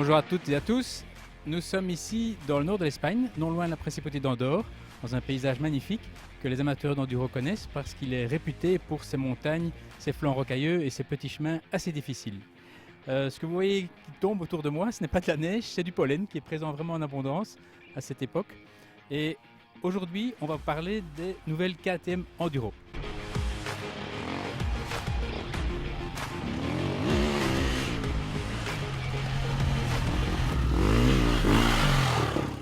Bonjour à toutes et à tous. Nous sommes ici dans le nord de l'Espagne, non loin de la principauté d'Andorre, dans un paysage magnifique que les amateurs d'enduro connaissent parce qu'il est réputé pour ses montagnes, ses flancs rocailleux et ses petits chemins assez difficiles. Ce que vous voyez qui tombe autour de moi, ce n'est pas de la neige, c'est du pollen qui est présent vraiment en abondance à cette époque. Et aujourd'hui, on va parler des nouvelles KTM Enduro.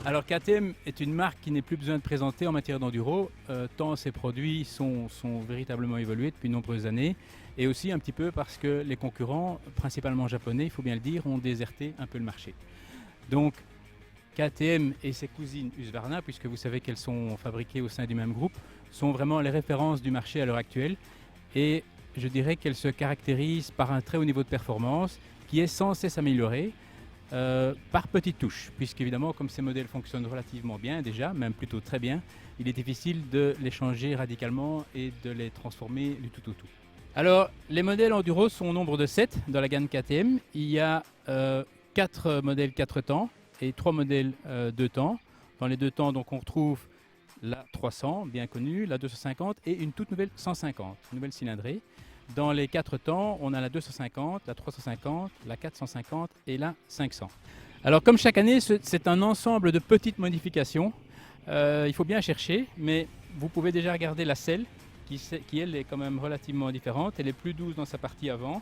Alors KTM est une marque qui n'est plus besoin de présenter en matière d'enduro, tant ses produits sont véritablement évolués depuis de nombreuses années, et aussi un petit peu parce que les concurrents, principalement japonais, il faut bien le dire, ont déserté un peu le marché. Donc KTM et ses cousines Husqvarna, puisque vous savez qu'elles sont fabriquées au sein du même groupe, sont vraiment les références du marché à l'heure actuelle, et je dirais qu'elles se caractérisent par un très haut niveau de performance qui est sans cesse amélioré. Par petites touches, puisqu'évidemment, comme ces modèles fonctionnent relativement bien déjà, même plutôt très bien, il est difficile de les changer radicalement et de les transformer du tout au tout. Alors, les modèles enduro sont au nombre de 7 dans la gamme KTM. Il y a 4 modèles 4 temps et 3 modèles 2 temps. Dans les 2 temps, donc, on retrouve la 300, bien connue, la 250 et une toute nouvelle 150, nouvelle cylindrée. Dans les 4 temps, on a la 250, la 350, la 450 et la 500. Alors comme chaque année, c'est un ensemble de petites modifications. Il faut bien chercher, mais vous pouvez déjà regarder la selle qui elle est quand même relativement différente. Elle est plus douce dans sa partie avant,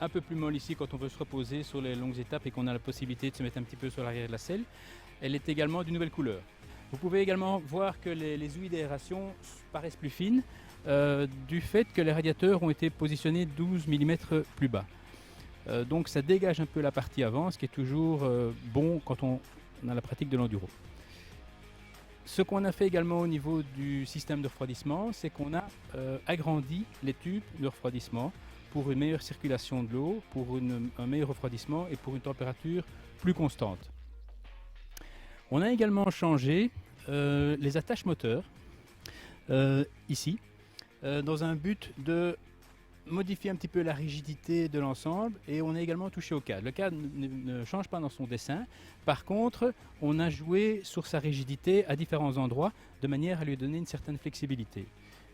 un peu plus molle ici quand on veut se reposer sur les longues étapes et qu'on a la possibilité de se mettre un petit peu sur l'arrière de la selle. Elle est également d'une nouvelle couleur. Vous pouvez également voir que les ouïes d'aération paraissent plus fines. Du fait que les radiateurs ont été positionnés 12 mm plus bas. Donc ça dégage un peu la partie avant, ce qui est toujours bon quand on a la pratique de l'enduro. Ce qu'on a fait également au niveau du système de refroidissement, c'est qu'on a agrandi les tubes de refroidissement pour une meilleure circulation de l'eau, pour un meilleur refroidissement et pour une température plus constante. On a également changé les attaches moteurs ici. Dans un but de modifier un petit peu la rigidité de l'ensemble, et on a également touché au cadre. Le cadre ne change pas dans son dessin, par contre on a joué sur sa rigidité à différents endroits de manière à lui donner une certaine flexibilité.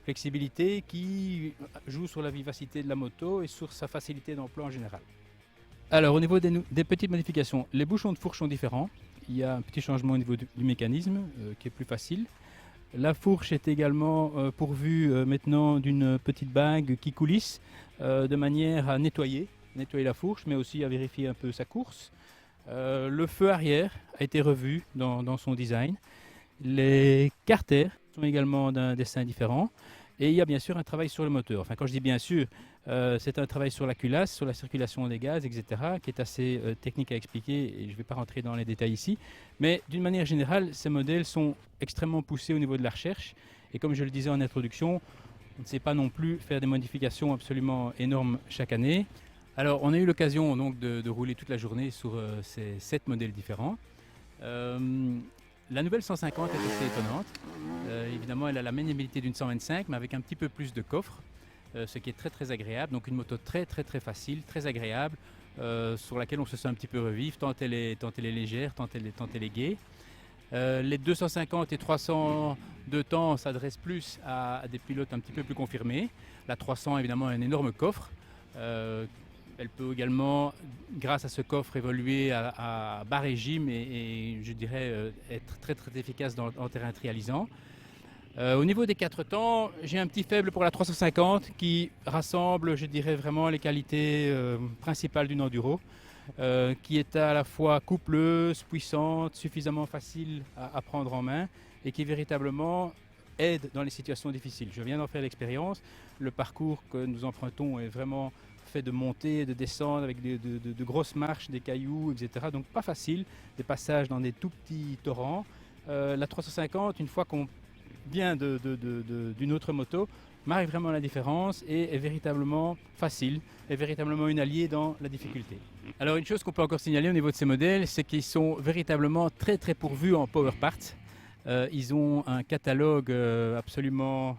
Flexibilité qui joue sur la vivacité de la moto et sur sa facilité d'emploi en général. Alors au niveau des petites modifications, les bouchons de fourche sont différents, il y a un petit changement au niveau du mécanisme qui est plus facile. La fourche est également pourvue maintenant d'une petite bague qui coulisse de manière à nettoyer la fourche, mais aussi à vérifier un peu sa course. Le feu arrière a été revu dans son design. Les carters sont également d'un dessin différent. Et il y a bien sûr un travail sur le moteur. Enfin, quand je dis bien sûr, c'est un travail sur la culasse, sur la circulation des gaz, etc., qui est assez technique à expliquer et je ne vais pas rentrer dans les détails ici. Mais d'une manière générale, ces modèles sont extrêmement poussés au niveau de la recherche. Et comme je le disais en introduction, on ne sait pas non plus faire des modifications absolument énormes chaque année. Alors, on a eu l'occasion donc de rouler toute la journée sur ces 7 modèles différents. La nouvelle 150 est assez étonnante. Évidemment, elle a la maniabilité d'une 125, mais avec un petit peu plus de coffre, ce qui est très très agréable. Donc une moto très facile, très agréable, sur laquelle on se sent un petit peu revivre, tant elle est légère, tant elle est gaie. Les 250 et 300 de temps s'adressent plus à des pilotes un petit peu plus confirmés. La 300, évidemment, a un énorme coffre. Elle peut également, grâce à ce coffre, évoluer à bas régime et je dirais être très efficace en terrain trialisant. Au niveau des 4 temps, j'ai un petit faible pour la 350 qui rassemble, je dirais, vraiment les qualités principales d'une enduro, qui est à la fois coupleuse, puissante, suffisamment facile à prendre en main et qui véritablement aide dans les situations difficiles. Je viens d'en faire l'expérience. Le parcours que nous empruntons est vraiment fait de montées, de descendre avec de grosses marches, des cailloux, etc. Donc pas facile, des passages dans des tout petits torrents. La 350, une fois qu'on vient d'une autre moto, marque vraiment la différence et est véritablement facile, est véritablement une alliée dans la difficulté. Alors une chose qu'on peut encore signaler au niveau de ces modèles, c'est qu'ils sont véritablement très pourvus en power parts. Ils ont un catalogue absolument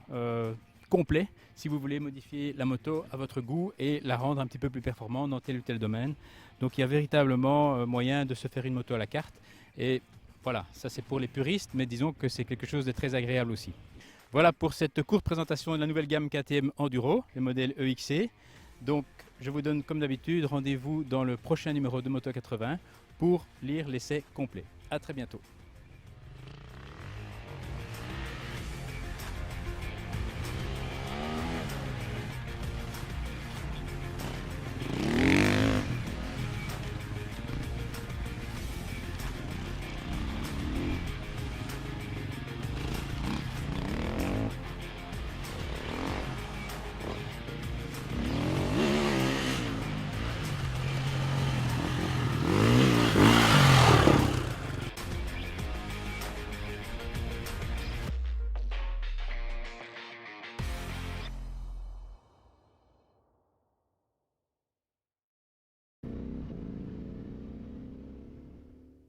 complet si vous voulez modifier la moto à votre goût et la rendre un petit peu plus performante dans tel ou tel domaine. Donc il y a véritablement moyen de se faire une moto à la carte. Et voilà, ça c'est pour les puristes, mais disons que c'est quelque chose de très agréable aussi. Voilà pour cette courte présentation de la nouvelle gamme KTM Enduro, le modèle EXC. Donc je vous donne comme d'habitude rendez-vous dans le prochain numéro de Moto 80 pour lire l'essai complet. À très bientôt.